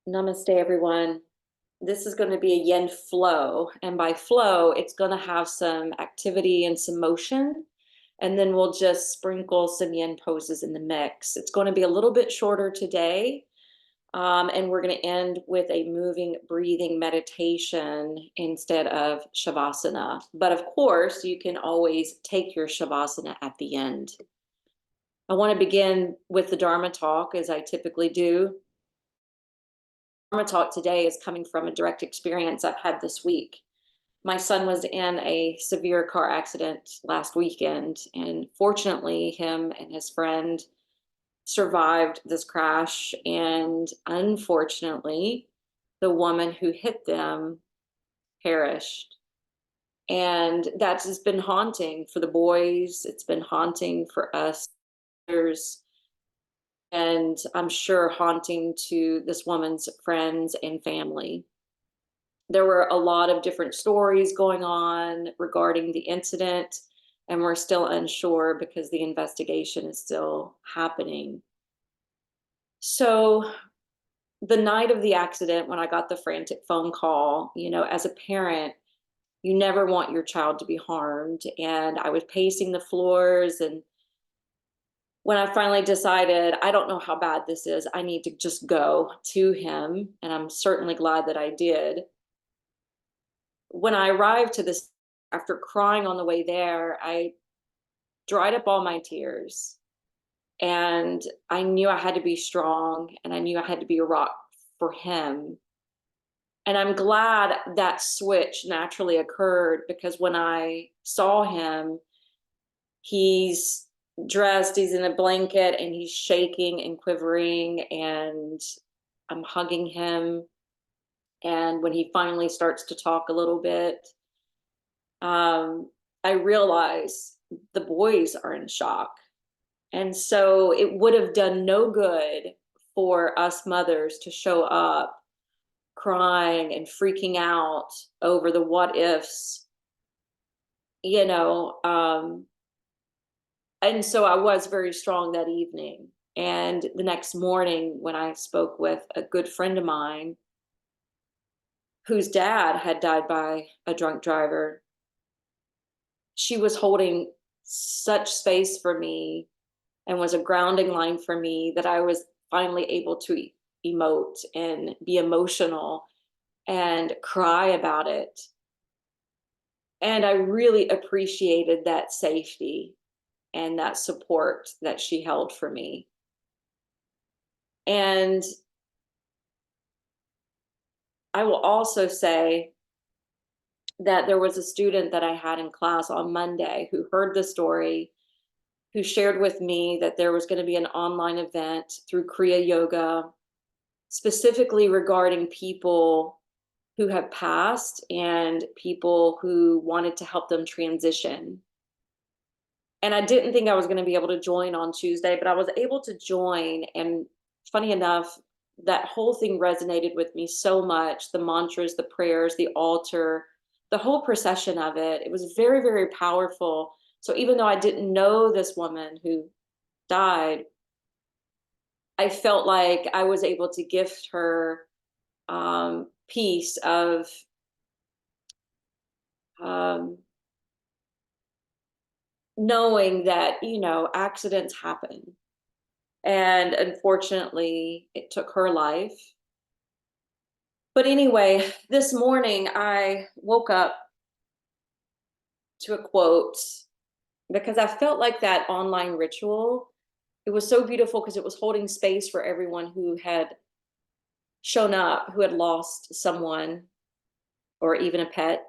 Namaste, everyone. This is going to be a yin flow. And by flow, it's going to have some activity and some motion. And then we'll just sprinkle some yin poses in the mix. It's going to be a little bit shorter today. And we're going to end with a moving, breathing meditation instead of Shavasana. But of course, you can always take your Shavasana at the end. I want to begin with the Dharma talk, as I typically do. Dharma talk today is coming from a direct experience I've had this week. My son was in a severe car accident last weekend, and fortunately, him and his friend survived this crash. And unfortunately, the woman who hit them perished. And that's just been haunting for the boys. It's been haunting for us, and I'm sure haunting to this woman's friends and family. There were a lot of different stories going on regarding the incident, and we're still unsure because the investigation is still happening. So the night of the accident, when I got the frantic phone call, as a parent, you never want your child to be harmed. And I was pacing the floors, and when I finally decided, I don't know how bad this is, I need to just go to him, and I'm certainly glad that I did. When I arrived to this, after crying on the way there, I dried up all my tears. And I knew I had to be strong, and I knew I had to be a rock for him. And I'm glad that switch naturally occurred, because when I saw him, he's dressed, he's in a blanket, and he's shaking and quivering, and I'm hugging him. And when he finally starts to talk a little bit, I realize the boys are in shock. And so it would have done no good for us mothers to show up crying and freaking out over the what ifs, you know. And so I was very strong that evening. And the next morning, when I spoke with a good friend of mine whose dad had died by a drunk driver, she was holding such space for me and was a grounding line for me, that I was finally able to emote and be emotional and cry about it. And I really appreciated that safety and that support that she held for me. And I will also say that there was a student that I had in class on Monday who heard the story, who shared with me that there was going to be an online event through Kriya Yoga, specifically regarding people who have passed and people who wanted to help them transition. And I didn't think I was going to be able to join on Tuesday, but I was able to join. And funny enough, that whole thing resonated with me so much. The mantras, the prayers, the altar, the whole procession of it. It was very, very powerful. So even though I didn't know this woman who died, I felt like I was able to gift her piece of um, knowing that, accidents happen. And unfortunately, it took her life. But anyway, this morning I woke up to a quote, because I felt like that online ritual, it was so beautiful because it was holding space for everyone who had shown up, who had lost someone or even a pet.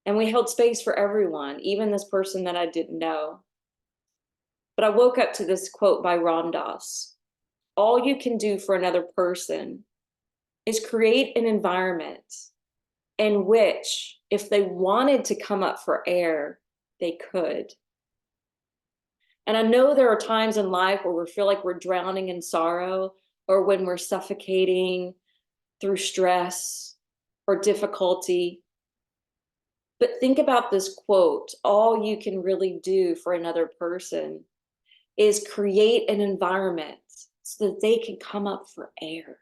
And we held space for everyone, even this person that I didn't know. But I woke up to this quote by Ram Dass. All you can do for another person is create an environment in which, if they wanted to come up for air, they could. And I know there are times in life where we feel like we're drowning in sorrow, or when we're suffocating through stress or difficulty. But think about this quote: all you can really do for another person is create an environment so that they can come up for air.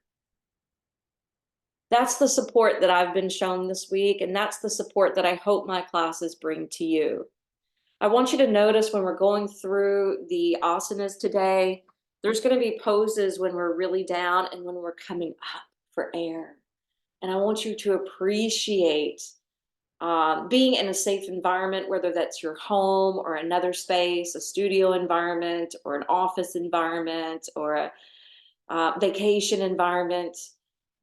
That's the support that I've been shown this week, and that's the support that I hope my classes bring to you. I want you to notice when we're going through the asanas today, there's going to be poses when we're really down and when we're coming up for air. And I want you to appreciate being in a safe environment, whether that's your home or another space, a studio environment or an office environment or a vacation environment,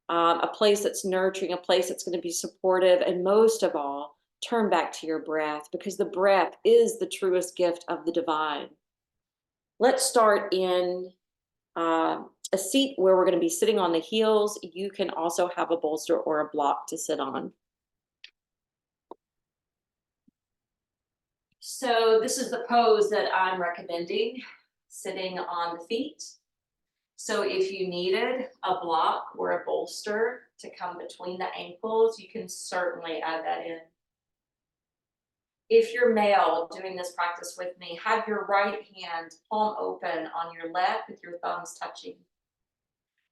a place that's nurturing, a place that's going to be supportive, and most of all, turn back to your breath because the breath is the truest gift of the divine. Let's start in a seat where we're going to be sitting on the heels. You can also have a bolster or a block to sit on. So this is the pose that I'm recommending, sitting on the feet. So if you needed a block or a bolster to come between the ankles, you can certainly add that in. If you're male doing this practice with me, have your right hand palm open on your left with your thumbs touching.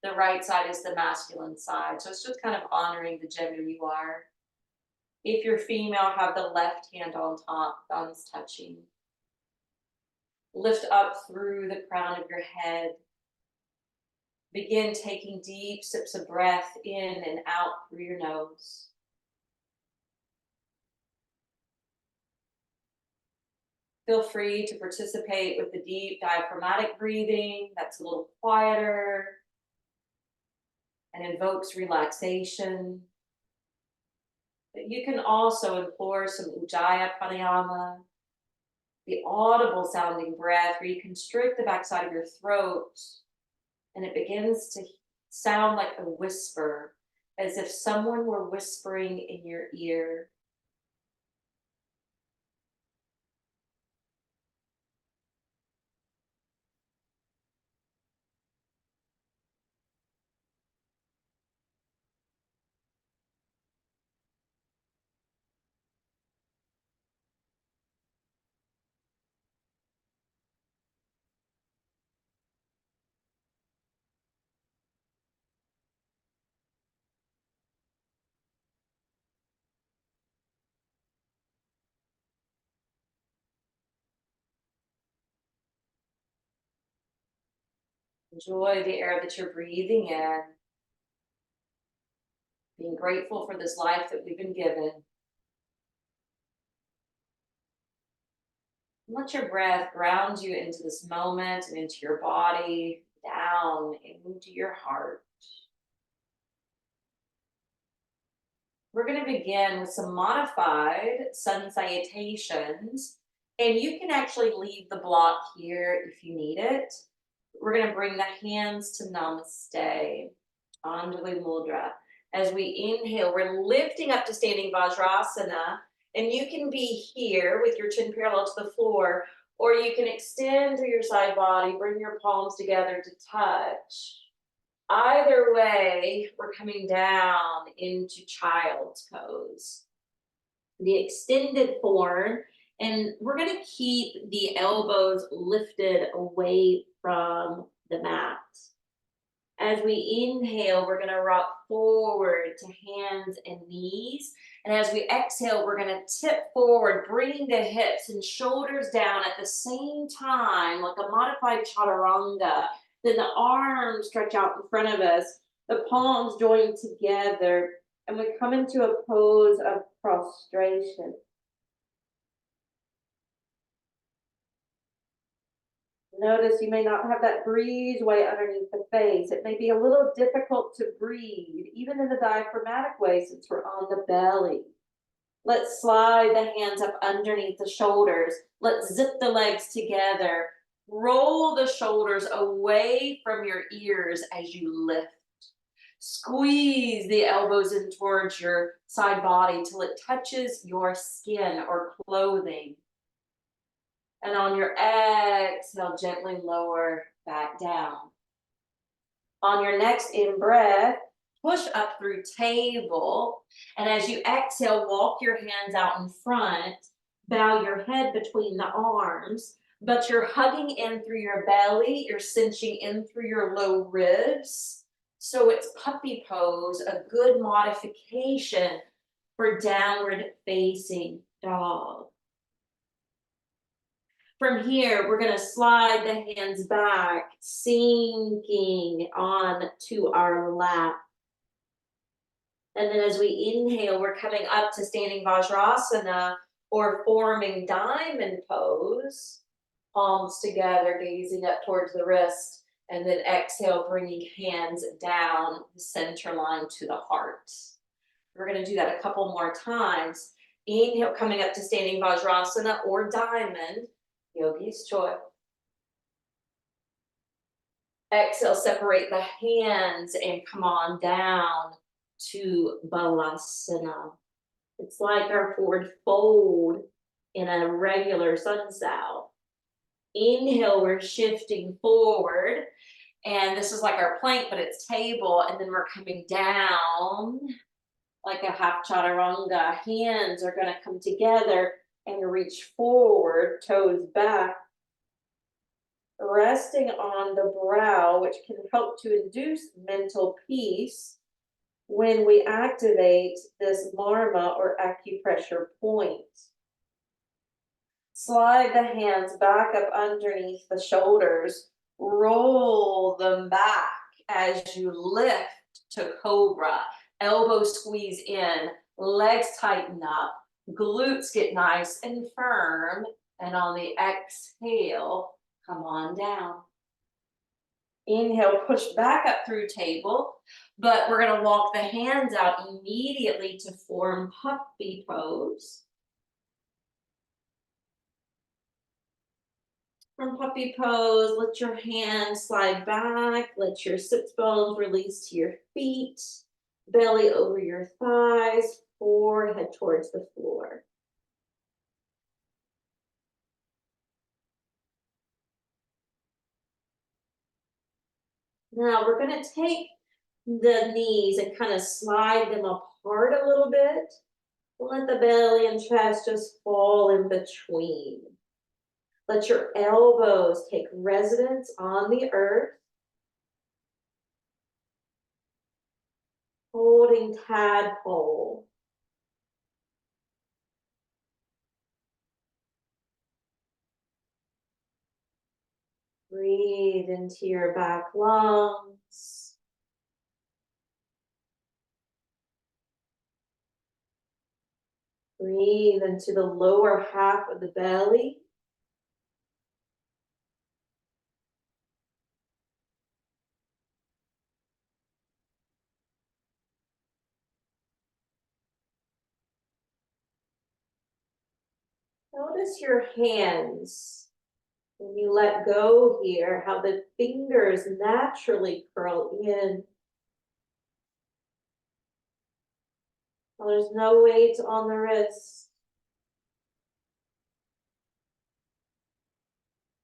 The right side is the masculine side. So it's just kind of honoring the gender you are. If you're female, have the left hand on top, thumbs touching. Lift up through the crown of your head. Begin taking deep sips of breath in and out through your nose. Feel free to participate with the deep diaphragmatic breathing that's a little quieter and invokes relaxation. But you can also employ some Ujjayi pranayama, the audible sounding breath where you constrict the backside of your throat and it begins to sound like a whisper, as if someone were whispering in your ear. Enjoy the air that you're breathing in, being grateful for this life that we've been given. Let your breath ground you into this moment and into your body, down into your heart. We're going to begin with some modified sun salutations, and you can actually leave the block here if you need it. We're going to bring the hands to Namaste, Anjali Mudra. As we inhale, we're lifting up to standing Vajrasana, and you can be here with your chin parallel to the floor, or you can extend through your side body, bring your palms together to touch. Either way, we're coming down into child's pose. The extended form, and we're going to keep the elbows lifted away from the mat. As we inhale, we're going to rock forward to hands and knees. And as we exhale, we're going to tip forward, bringing the hips and shoulders down at the same time, like a modified chaturanga. Then the arms stretch out in front of us, the palms join together, and we come into a pose of prostration. Notice you may not have that breezeway underneath the face. It may be a little difficult to breathe, even in the diaphragmatic way, since we're on the belly. Let's slide the hands up underneath the shoulders. Let's zip the legs together. Roll the shoulders away from your ears as you lift. Squeeze the elbows in towards your side body till it touches your skin or clothing. And on your exhale, gently lower back down. On your next in-breath, push up through table. And as you exhale, walk your hands out in front. Bow your head between the arms. But you're hugging in through your belly. You're cinching in through your low ribs. So it's puppy pose, a good modification for downward facing dog. From here, we're gonna slide the hands back, sinking on to our lap. And then as we inhale, we're coming up to standing Vajrasana or forming diamond pose. Palms together, gazing up towards the wrist. And then exhale, bringing hands down the center line to the heart. We're gonna do that a couple more times. Inhale, coming up to standing Vajrasana or diamond, yogi's choice. Exhale, separate the hands and come on down to Balasana. It's like our forward fold in a regular sun sal. Inhale, we're shifting forward. And this is like our plank, but it's table. And then we're coming down like a half chaturanga. Hands are gonna come together and reach forward, toes back. Resting on the brow, which can help to induce mental peace when we activate this marma or acupressure point. Slide the hands back up underneath the shoulders, roll them back as you lift to cobra. Elbows squeeze in, legs tighten up, glutes get nice and firm, and on the exhale, come on down. Inhale, push back up through table, but we're gonna walk the hands out immediately to form puppy pose. From puppy pose, let your hands slide back, let your sits bones release to your feet, belly over your thighs, forehead towards the floor. Now we're gonna take the knees and kind of slide them apart a little bit. Let the belly and chest just fall in between. Let your elbows take residence on the earth. Holding tadpole. Breathe into your back lungs. Breathe into the lower half of the belly. Notice your hands. When you let go here, how the fingers naturally curl in. Well, there's no weight on the wrist.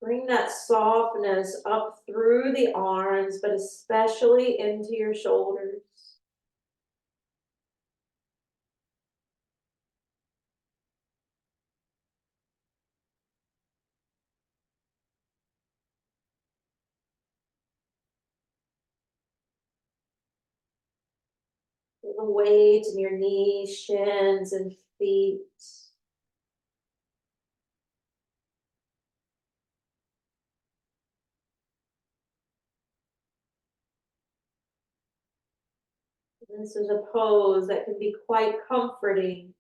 Bring that softness up through the arms, but especially into your shoulders. Feel the weight in your knees, shins, and feet. This is a pose that can be quite comforting.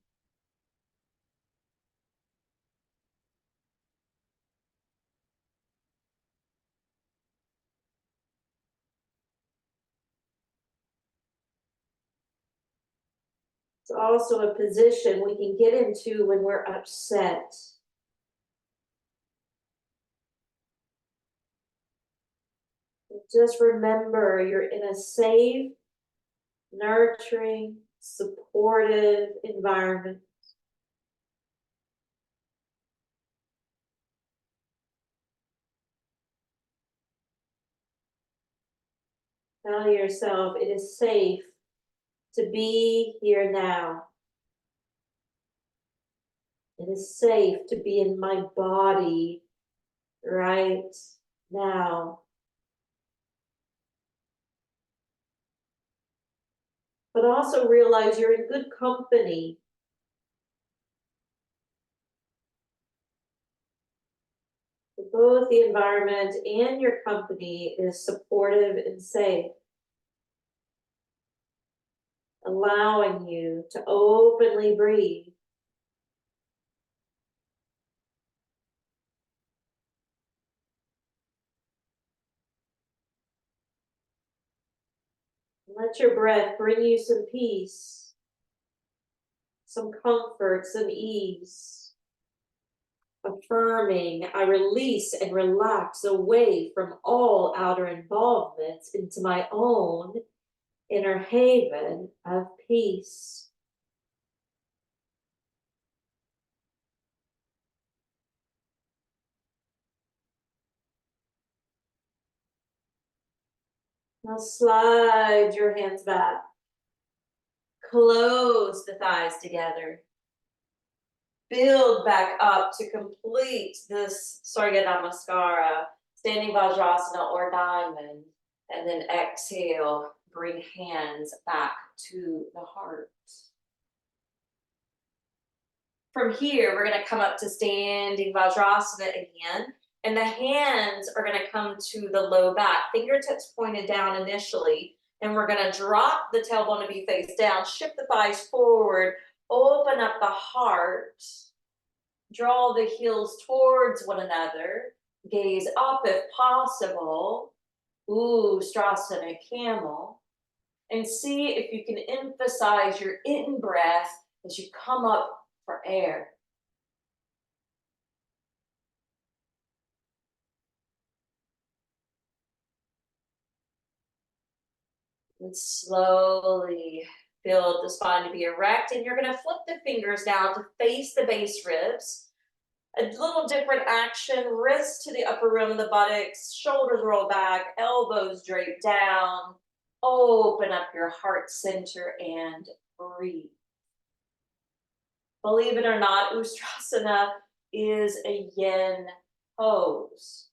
It's also a position we can get into when we're upset. Just remember, you're in a safe, nurturing, supportive environment. Tell yourself it is safe to be here now. It is safe to be in my body right now. but also realize you're in good company. Both the environment and your company is supportive and safe, allowing you to openly breathe. Let your breath bring you some peace, some comfort, some ease. Affirming, I release and relax away from all outer involvements into my own inner haven of peace. Now slide your hands back. Close the thighs together. Build back up to complete this Surya Namaskara, standing Vajrasana or diamond. And then exhale, bring hands back to the heart. From here, we're going to come up to standing Vajrasana again. And the hands are going to come to the low back. Fingertips pointed down initially. And we're going to drop the tailbone to be face down. Shift the thighs forward. Open up the heart. Draw the heels towards one another. Gaze up if possible. Ustrasana camel. And see if you can emphasize your in-breath as you come up for air. And slowly build the spine to be erect. And you're going to flip the fingers down to face the base ribs. A little different action, wrists to the upper rim of the buttocks, shoulders roll back, elbows drape down. Open up your heart center and breathe. Believe it or not, Ustrasana is a yin pose.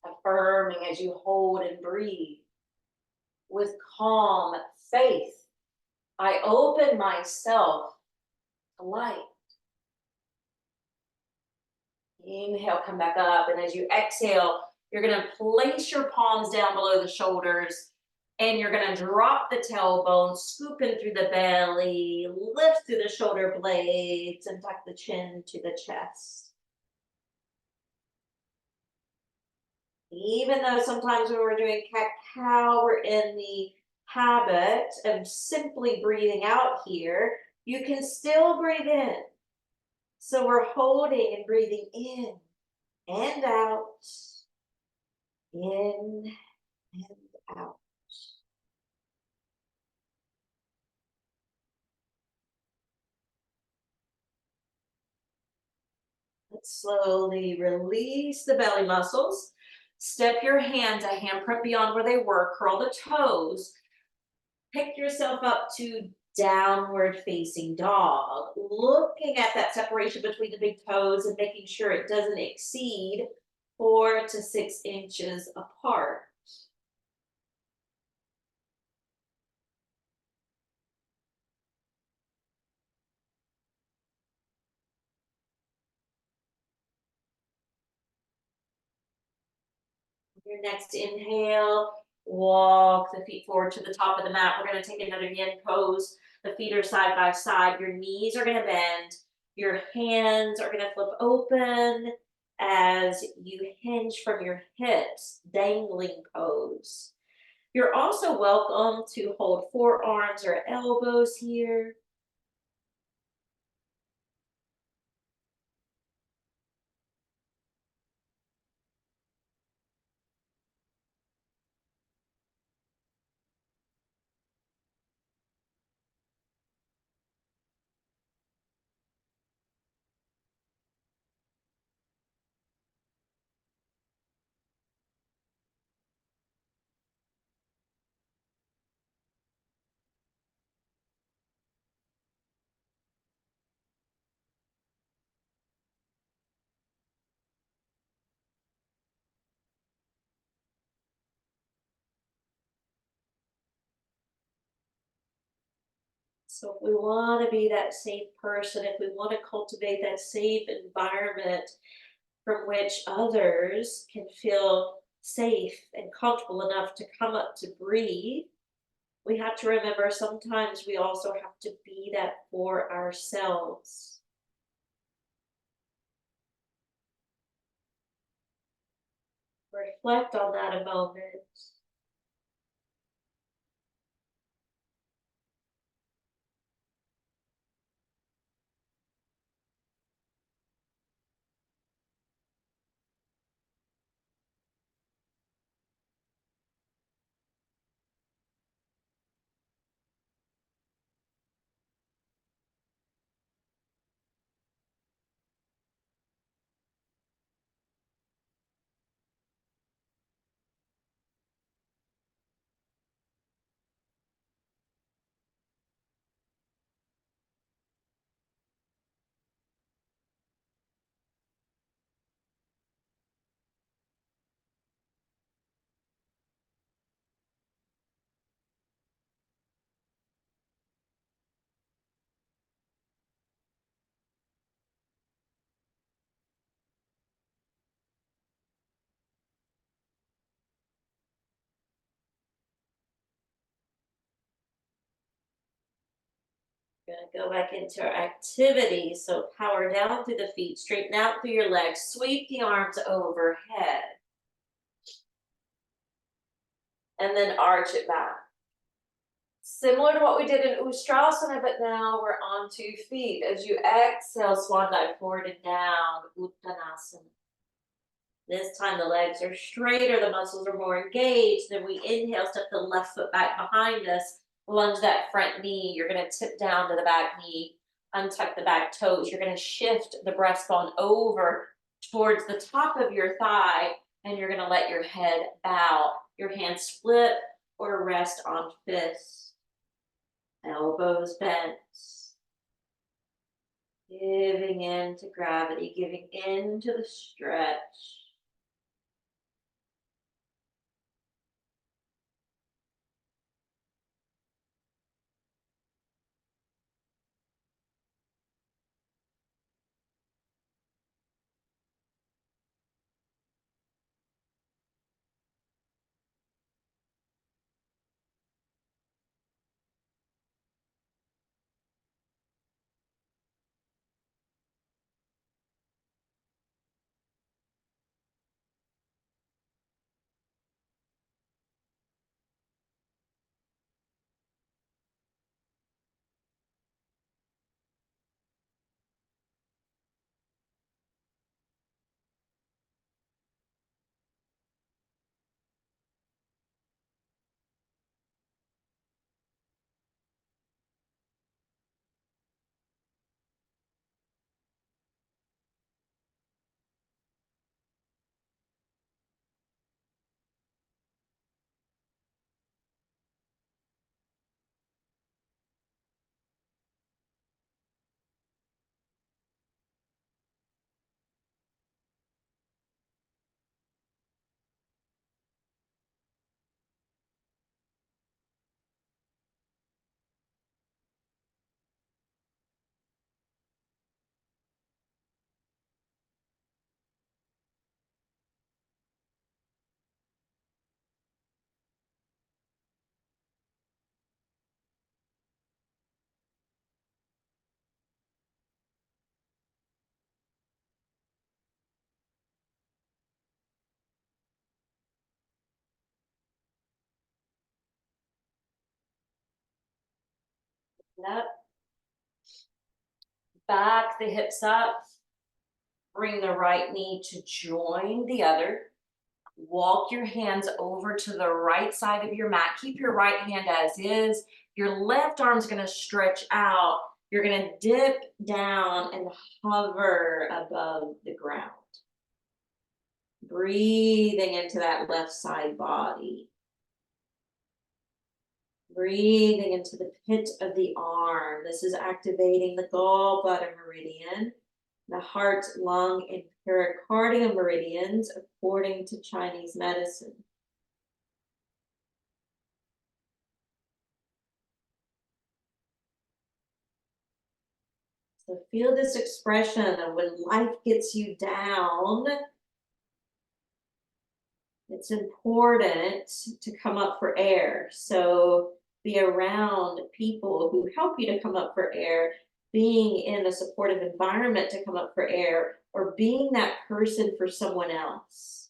Affirming as you hold and breathe. With calm faith, I open myself to light. Inhale, come back up. And as you exhale, you're going to place your palms down below the shoulders. And you're going to drop the tailbone, scoop in through the belly, lift through the shoulder blades, and tuck the chin to the chest. Even though sometimes when we're doing cat-cow, we're in the habit of simply breathing out here, you can still breathe in. So we're holding and breathing in and out, in and out. Let's slowly release the belly muscles. Step your hands a handprint beyond where they were. Curl the toes. Pick yourself up to downward facing dog. Looking at that separation between the big toes and making sure it doesn't exceed 4 to 6 inches apart. Your next inhale, walk the feet forward to the top of the mat. We're going to take another yin pose. The feet are side by side. Your knees are going to bend. Your hands are going to flip open as you hinge from your hips, dangling pose. You're also welcome to hold forearms or elbows here. So if we want to be that safe person, if we want to cultivate that safe environment from which others can feel safe and comfortable enough to come up to breathe, we have to remember sometimes we also have to be that for ourselves. Reflect on that a moment. We're gonna go back into our activity. So power down through the feet, straighten out through your legs, sweep the arms overhead, and then arch it back. Similar to what we did in Ustrasana, but now we're on 2 feet. As you exhale, swan dive forward and down, Uttanasana. This time the legs are straighter, the muscles are more engaged. Then we inhale, step the left foot back behind us, lunge that front knee. You're gonna tip down to the back knee, untuck the back toes. You're gonna shift the breastbone over towards the top of your thigh, and you're gonna let your head bow. Your hands split or rest on fists. Elbows bent. Giving in to gravity, giving in to the stretch. Yep. Back the hips up. Bring the right knee to join the other. Walk your hands over to the right side of your mat. Keep your right hand as is. Your left arm's gonna stretch out. You're gonna dip down and hover above the ground. Breathing into that left side body. Breathing into the pit of the arm. This is activating the gallbladder meridian, the heart, lung, and pericardium meridians, according to Chinese medicine. So feel this expression of when life gets you down, it's important to come up for air. So be around people who help you to come up for air, being in a supportive environment to come up for air, or being that person for someone else.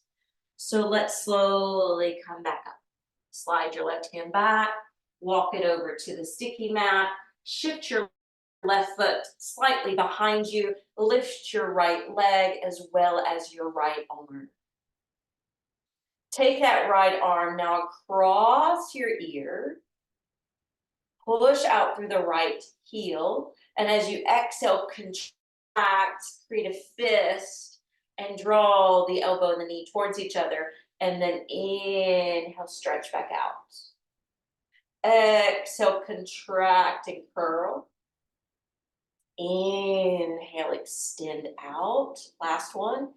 So let's slowly come back up. Slide your left hand back, walk it over to the sticky mat, shift your left foot slightly behind you, lift your right leg as well as your right arm. Take that right arm now across your ear, push out through the right heel, and as you exhale, contract, create a fist, and draw the elbow and the knee towards each other, and then inhale, stretch back out. Exhale, contract and curl. Inhale, extend out. Last one.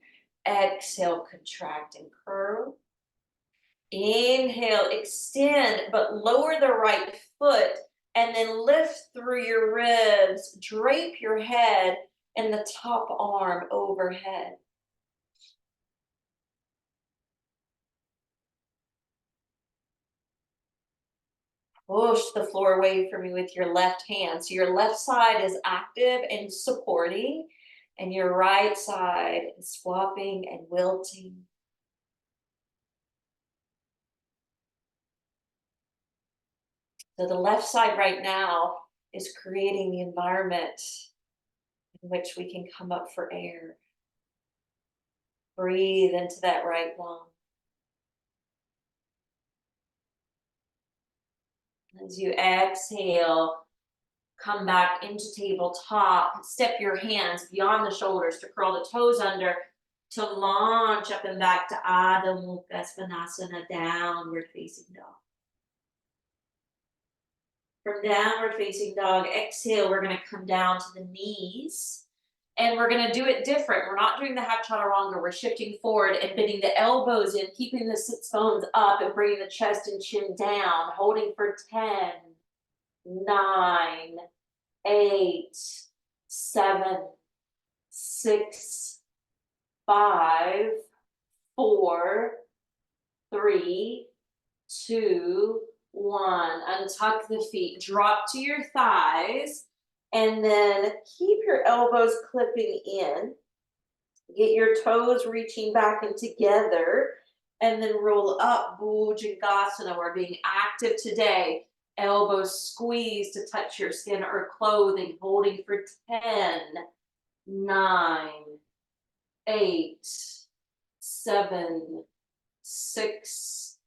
Exhale, contract and curl. Inhale, extend, but lower the right foot and then lift through your ribs. Drape your head and the top arm overhead. Push the floor away from you with your left hand. So your left side is active and supporting, and your right side is swapping and wilting. So the left side right now is creating the environment in which we can come up for air. Breathe into that right lung. As you exhale, come back into tabletop. Step your hands beyond the shoulders to curl the toes under, to launch up and back to Adho Mukha Svanasana, downward facing dog. From downward facing dog, exhale, we're going to come down to the knees. And we're going to do it different. We're not doing the half chaturanga. We're shifting forward and bending the elbows in, keeping the sits bones up and bringing the chest and chin down, holding for 10, 9, 8, 7, 6, 5, 4, 3, 2, 1. Untuck the feet, drop to your thighs, and then keep your elbows clipping in. Get your toes reaching back and together, and then roll up, Bhujangasana. We're being active today. Elbows squeeze to touch your skin or clothing, holding for 10, 9, 8, 7, 6,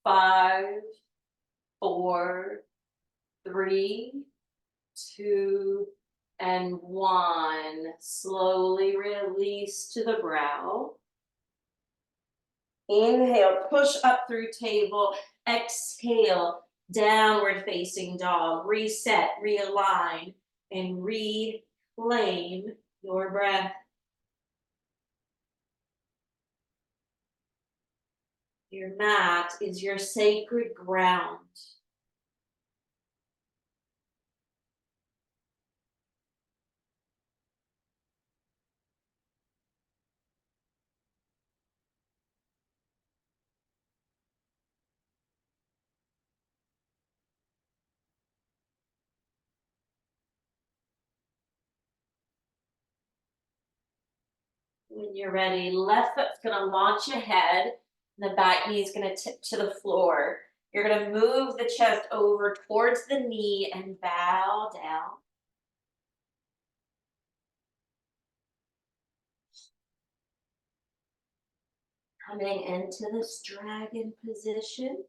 5, 4, 3, 2, and 1. Slowly release to the brow. Inhale, push up through table. Exhale, downward facing dog. Reset, realign, and reclaim your breath. Your mat is your sacred ground. When you're ready, left foot's gonna launch ahead, and the back knee is gonna tip to the floor. You're gonna move the chest over towards the knee and bow down. Coming into this dragon position.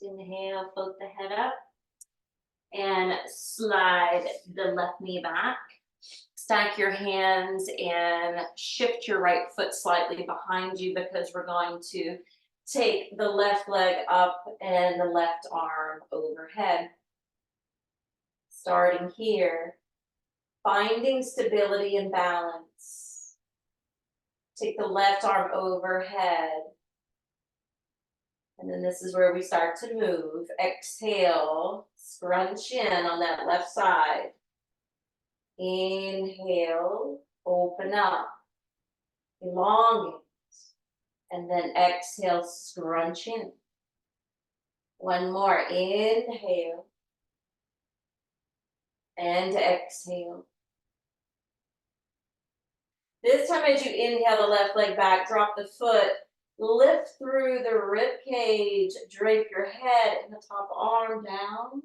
Inhale, float the head up and slide the left knee back. Stack your hands and shift your right foot slightly behind you because we're going to take the left leg up and the left arm overhead. Starting here, finding stability and balance. Take the left arm overhead. And then this is where we start to move. Exhale, scrunch in on that left side. Inhale, open up, elongate. And then exhale, scrunch in. One more, inhale. And exhale. This time as you inhale the left leg back, drop the foot, lift through the rib cage, drape your head and the top arm down.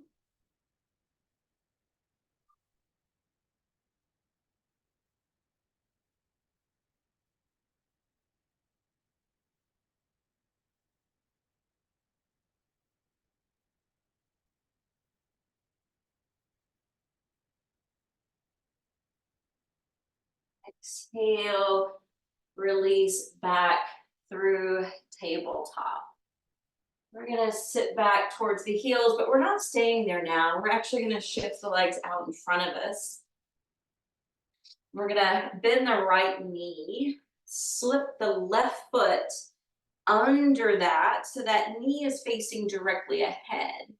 Exhale, release back through tabletop. We're gonna sit back towards the heels, but we're not staying there now. We're actually gonna shift the legs out in front of us. We're gonna bend the right knee, slip the left foot under that so that knee is facing directly ahead.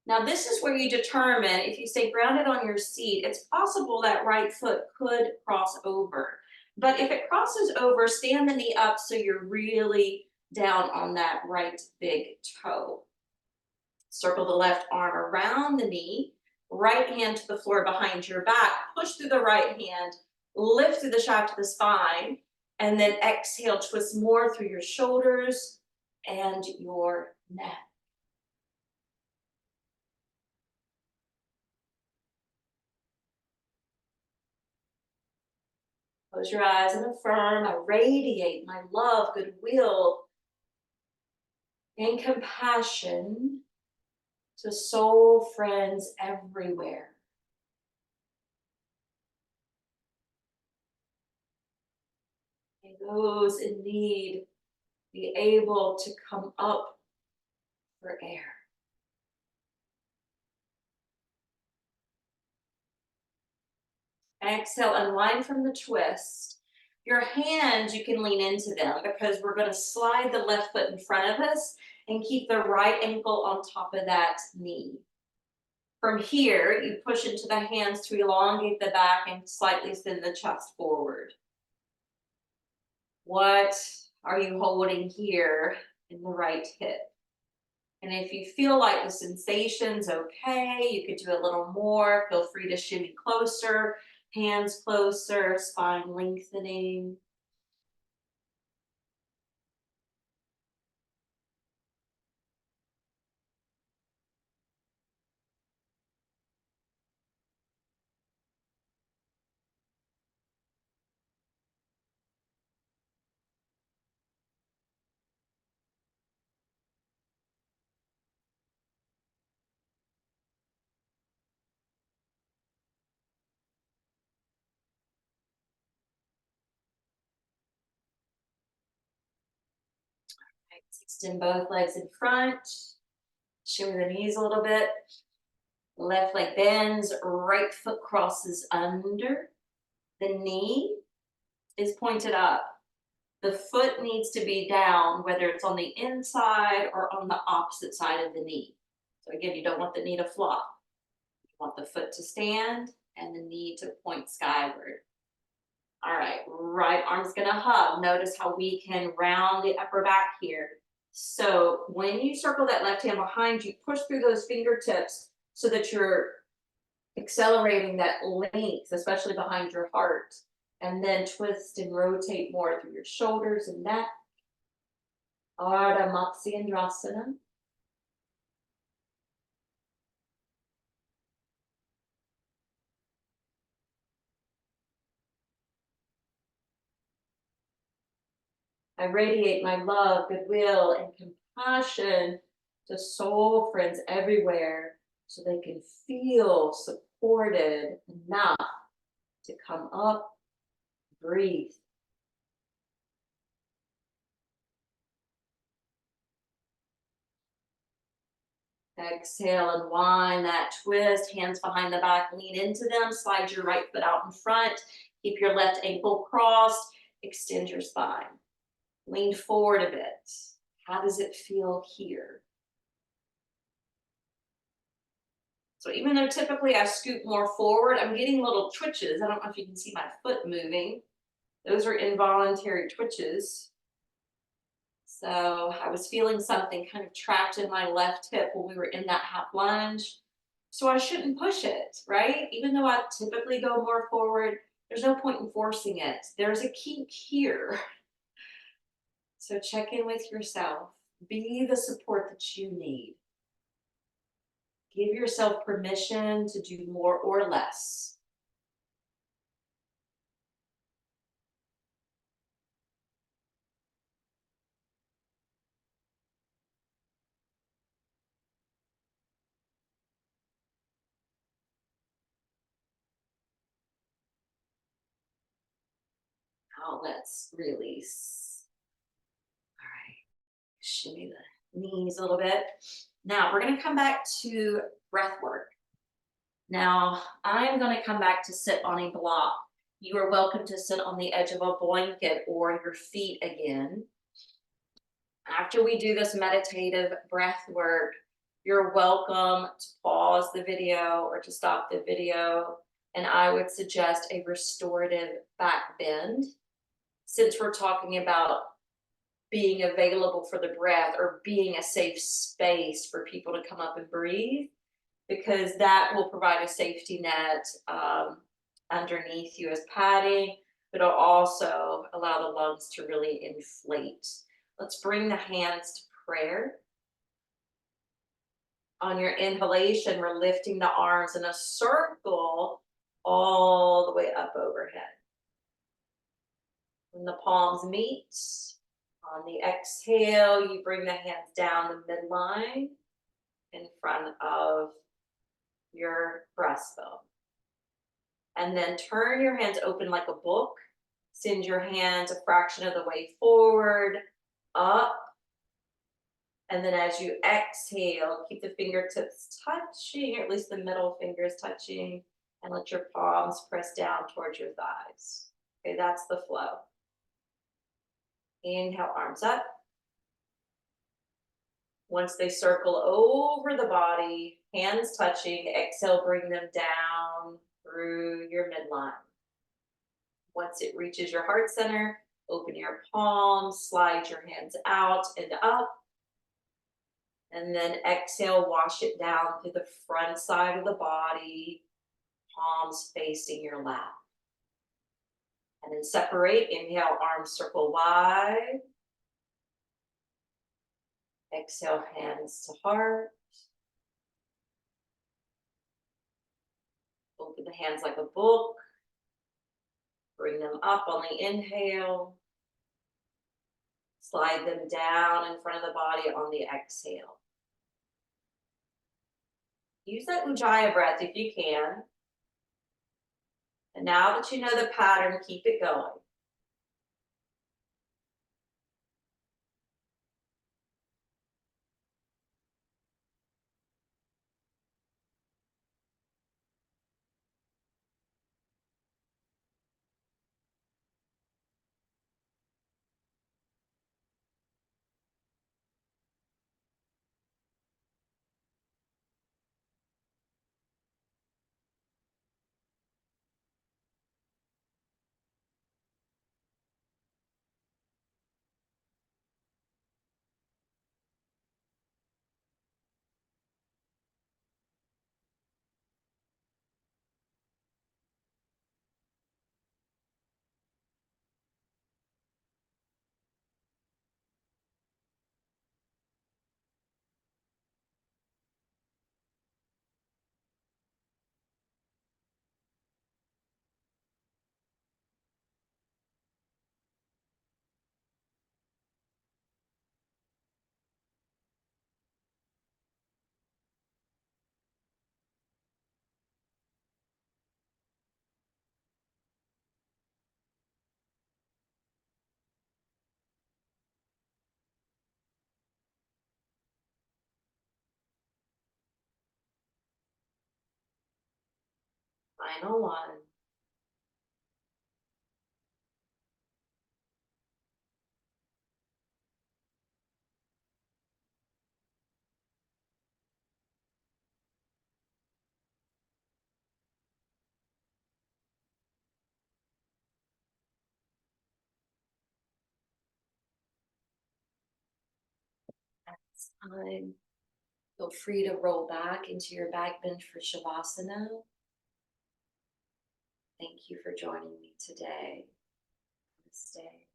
Now this is where you determine if you stay grounded on your seat, it's possible that right foot could cross over. But if it crosses over, stand the knee up so you're really down on that right big toe. Circle the left arm around the knee, right hand to the floor behind your back, push through the right hand, lift through the shaft of the spine, and then exhale, twist more through your shoulders and your neck. Close your eyes and affirm, I radiate my love, goodwill, and compassion to soul friends everywhere. May those in need be able to come up for air. Exhale, unwind from the twist. Your hands, you can lean into them because we're going to slide the left foot in front of us and keep the right ankle on top of that knee. From here, you push into the hands to elongate the back and slightly send the chest forward. What are you holding here in the right hip? And if you feel like the sensation's okay, you could do a little more. Feel free to shimmy closer, hands closer, spine lengthening. Right, extend both legs in front. Shimmy the knees a little bit. Left leg bends, right foot crosses under. The knee is pointed up. The foot needs to be down, whether it's on the inside or on the opposite side of the knee. So again, you don't want the knee to flop. You want the foot to stand and the knee to point skyward. All right, right arm's gonna hug. Notice how we can round the upper back here. So when you circle that left hand behind you, push through those fingertips so that you're accelerating that length, especially behind your heart. And then twist and rotate more through your shoulders and neck. Ardha Matsyendrasana. I radiate my love, goodwill, and compassion to soul friends everywhere so they can feel supported enough to come up, breathe. Exhale and wind that twist, hands behind the back, lean into them, slide your right foot out in front, keep your left ankle crossed, extend your spine. Lean forward a bit. How does it feel here? So even though typically I scoot more forward, I'm getting little twitches. I don't know if you can see my foot moving. Those are involuntary twitches. So I was feeling something kind of trapped in my left hip when we were in that half lunge. So I shouldn't push it, right? Even though I typically go more forward, there's no point in forcing it. There's a kink here. So check in with yourself. Be the support that you need. Give yourself permission to do more or less. Now let's release. All right, shimmy the knees a little bit. Now we're going to come back to breath work. Now I'm going to come back to sit on a block. You are welcome to sit on the edge of a blanket or your feet again. After we do this meditative breath work, you're welcome to pause the video or to stop the video. And I would suggest a restorative back bend. Since we're talking about being available for the breath or being a safe space for people to come up and breathe, because that will provide a safety net underneath you as padding, but it'll also allow the lungs to really inflate. Let's bring the hands to prayer. On your inhalation, we're lifting the arms in a circle all the way up overhead. When the palms meet, on the exhale, you bring the hands down the midline in front of your breastbone. And then turn your hands open like a book. Send your hands a fraction of the way forward, up. And then as you exhale, keep the fingertips touching, or at least the middle fingers touching, and let your palms press down towards your thighs. Okay, that's the flow. Inhale, arms up. Once they circle over the body, hands touching, exhale, bring them down through your midline. Once it reaches your heart center, open your palms, slide your hands out and up. And then exhale, wash it down to the front side of the body, palms facing your lap. And then separate, inhale, arms circle wide. Exhale, hands to heart. Open the hands like a book. Bring them up on the inhale. Slide them down in front of the body on the exhale. Use that Ujjayi breath if you can. And now that you know the pattern, keep it going. final one. Next time, feel free to roll back into your back bend for Shavasana. Thank you for joining me today. Namaste.